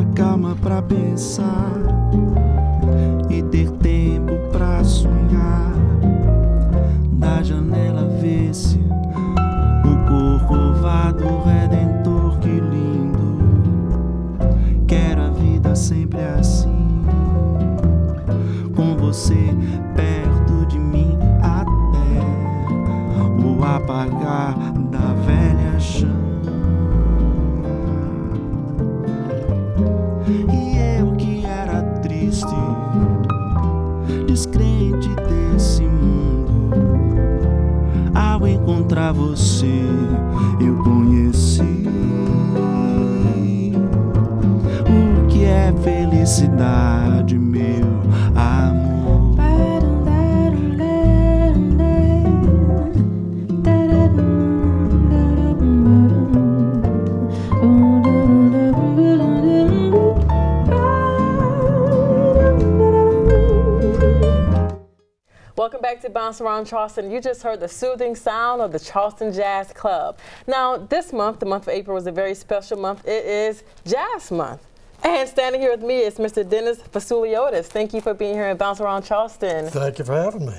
tenha calma pra pensar e ter tempo pra sonhar. Da janela vê-se o corcovado redentor, que lindo. Quero a vida sempre assim, com você perto de mim, até o apagar da velha chama. E eu que era triste, descrente desse mundo, ao encontrar você eu conheci o que é felicidade, meu amor. Welcome back to Bounce Around Charleston. You just heard the soothing sound of the Charleston Jazz Club. Now, this month, the month of April, is a very special month. It is Jazz Month. And standing here with me is Mr. Dennis Fasuliotis. Thank you for being here at Bounce Around Charleston. Thank you for having me.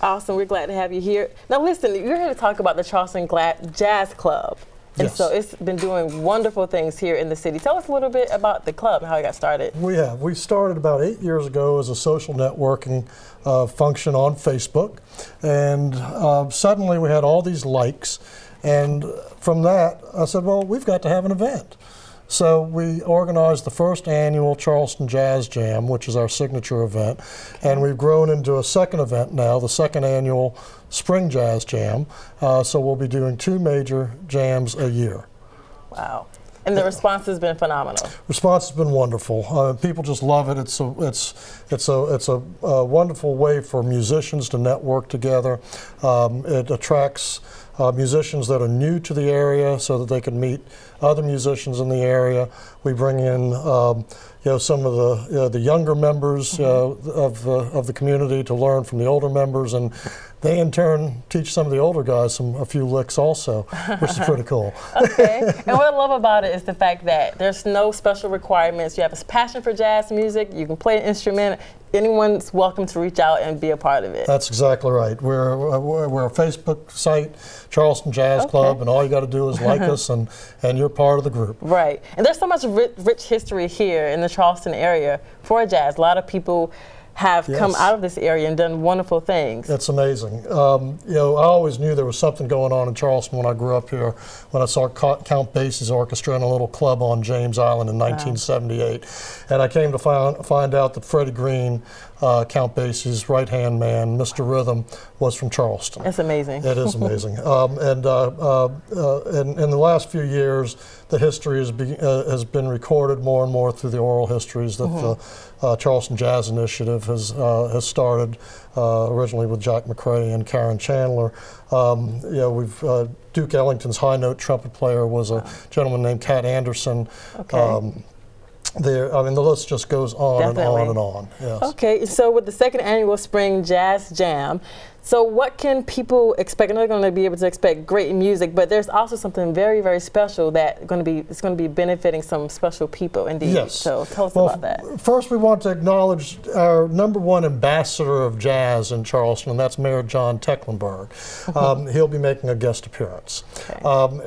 Awesome. We're glad to have you here. Now, listen, you're here to talk about the Charleston Jazz Club. And Yes. so it's been doing wonderful things here in the city. Tell us a little bit about the club and how it got started. We have. We started about 8 years ago as a social networking function on Facebook. And suddenly we had all these likes. And from that, I said, well, we've got to have an event. So we organized the first annual Charleston Jazz Jam, which is our signature event, and we've grown into a second event now, the second annual Spring Jazz Jam. So we'll be doing 2 major jams a year. Wow. And the response has been phenomenal. Response has been wonderful. People just love it. It's a wonderful way for musicians to network together. It attracts musicians that are new to the area so that they can meet other musicians in the area. We bring in some of the younger members of the community to learn from the older members, and they in turn teach some of the older guys a few licks also, which is pretty cool. Okay, and what I love about it is the fact that there's no special requirements. You have a passion for jazz music, you can play an instrument, anyone's welcome to reach out and be a part of it. That's exactly right. We're a Facebook site, Charleston Jazz Club, and all you got to do is like us, and you're part of the group. Right, and there's so much rich history here in the Charleston area for jazz. A lot of people have come out of this area and done wonderful things. It's amazing. I always knew there was something going on in Charleston when I grew up here, when I saw Count Basie's orchestra in a little club on James Island in 1978. And I came to find out that Freddie Green, Count Basie's right-hand man, Mr. Rhythm, was from Charleston. It's amazing. It is amazing. And in the last few years, the history has been recorded more and more through the oral histories that the Charleston Jazz Initiative has started, originally with Jack McCrae and Karen Chandler. Duke Ellington's high note trumpet player was a gentleman named Cat Anderson. Okay. The list just goes on and on and on. Yes. Okay, so with the second annual Spring Jazz Jam, so what can people expect? I know they're going to be able to expect great music, but there's also something very, very special it's going to be benefiting some special people indeed. Yes. So tell us about that. First, we want to acknowledge our #1 ambassador of jazz in Charleston, and that's Mayor John Tecklenburg. He'll be making a guest appearance. Okay.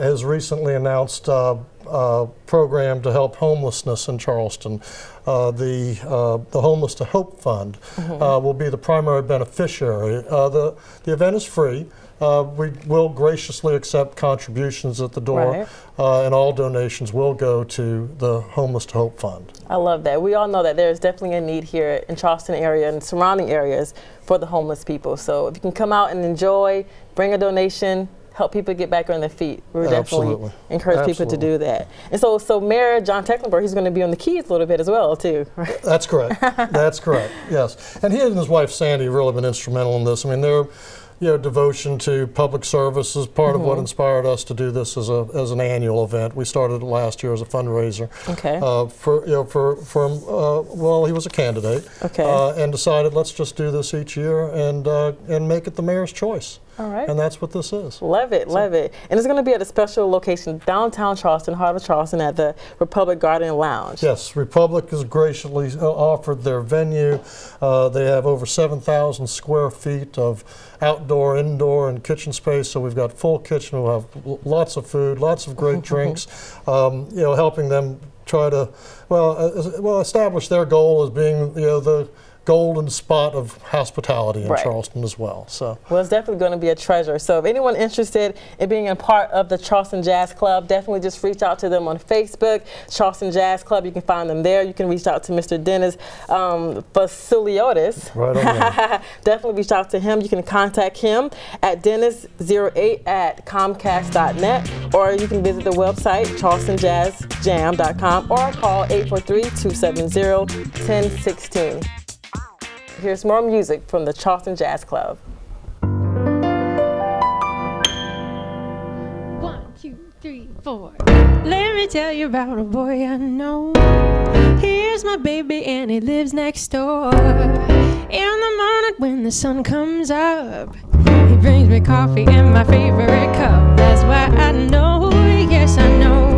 Has recently announced program to help homelessness in Charleston. The Homeless to Hope Fund will be the primary beneficiary. The event is free. We will graciously accept contributions at the door, and all donations will go to the Homeless to Hope Fund. I love that. We all know that there's definitely a need here in Charleston area and surrounding areas for the homeless people. So if you can come out and enjoy, bring a donation, help people get back on their feet. We would definitely encourage people to do that. And so Mayor John Tecklenburg, he's going to be on the keys a little bit as well, too. Right? That's correct. That's correct. Yes. And he and his wife Sandy have really been instrumental in this. I mean, their devotion to public service is part of what inspired us to do this as an annual event. We started it last year as a fundraiser. Okay. He was a candidate. Okay. And decided let's just do this each year and make it the mayor's choice. All right. And that's what this is. Love it, love it. And it's going to be at a special location downtown Charleston, heart of Charleston, at the Republic Garden Lounge. Yes, Republic has graciously offered their venue. They have over 7,000 square feet of outdoor, indoor, and kitchen space. So we've got full kitchen. We'll have lots of food, lots of great drinks. Helping them try to establish their goal as being the golden spot of hospitality in Charleston as well. So it's definitely going to be a treasure. So if anyone interested in being a part of the Charleston Jazz Club, definitely just reach out to them on Facebook, Charleston Jazz Club. You can find them there. You can reach out to Mr. Dennis Vasiliotis. Right on there. Definitely reach out to him. You can contact him at dennis08@comcast.net, or you can visit the website charlestonjazzjam.com, or call 843-270-1016. Here's more music from the Charleston Jazz Club. 1, 2, 3, 4. Let me tell you about a boy I know. Here's my baby and he lives next door. In the morning when the sun comes up, he brings me coffee in my favorite cup. That's why I know, yes I know.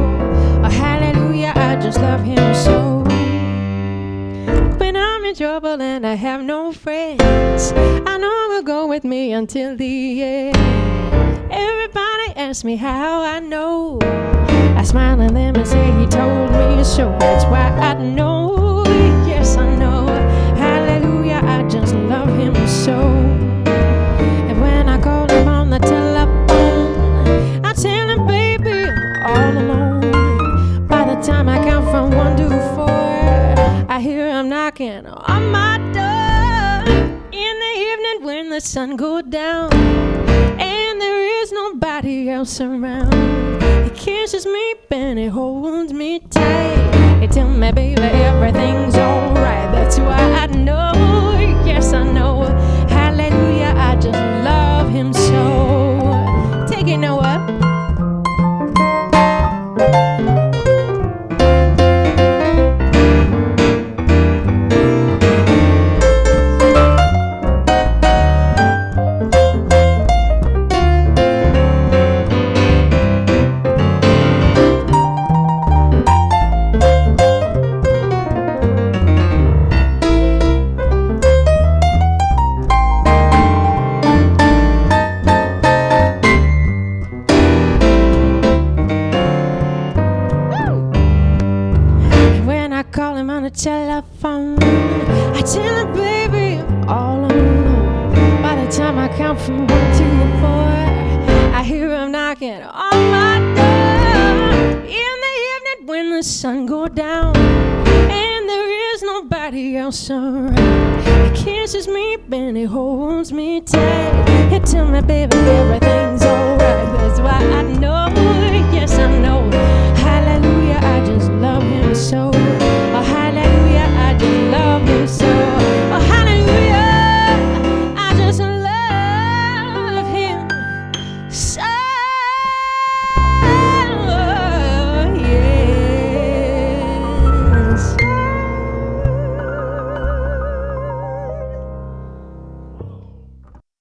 Oh, hallelujah, I just love him so. When I'm in trouble and I have no friends, I know he'll go with me until the end. Everybody asks me how I know. I smile at them and say he told me so. That's why I know, yes I know. Hallelujah, I just love him so. And when I call him on the telephone, I tell him, baby, I'm all alone. By the time I count from 1 to 4, I hear him knocking on my door. In the evening when the sun goes down and there is nobody else around, he kisses me and he holds me tight. He tells me, baby, everything's alright. That's why I know, yes I know. Hallelujah, I just love him so. Take it, Noah. Telephone, I tell her, baby, all alone. By the time I count from 1 to 4, I hear him knocking on my door. In the evening when the sun goes down and there is nobody else around, he kisses me and he holds me tight. He tells me, baby, everything's alright. That's why I know, yes I know. Hallelujah, I just love him so.